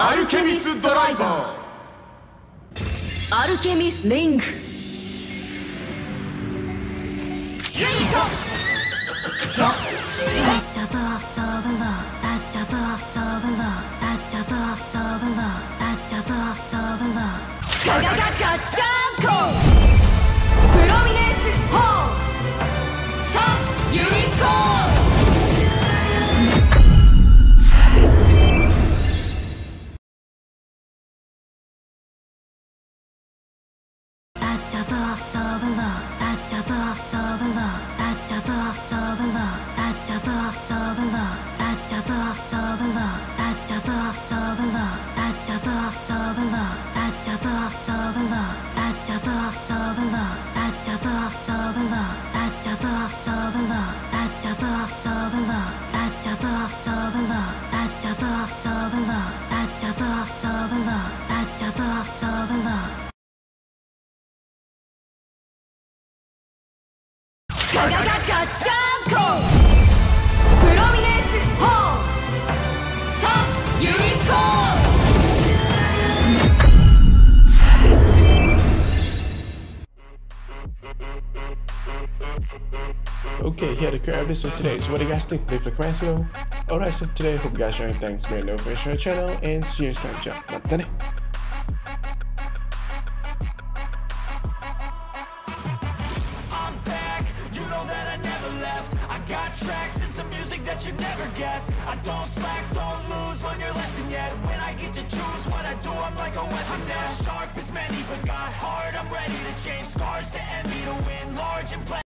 アルケミスドライバー、アルケミスリンク、ユニコガガガガッチャーコ、プロミネンスホーン、サンユニコーン。ガガガガッチャーコ、プロミネンスホーン、サンユニコーン。Okay, here the quick episode today. So what do you guys think? Leave a comment below. Alright, so today hope you guys are enjoying. Thanks for being over to our channel and see you next time. Ciao. またね。Got tracks and some music that you never guess. I don't slack, don't lose, learn your lesson yet. When I get to choose what I do, I'm like a weapon. I'm not sharp as many, but got hard. I'm ready to change scars to envy, to win large and play.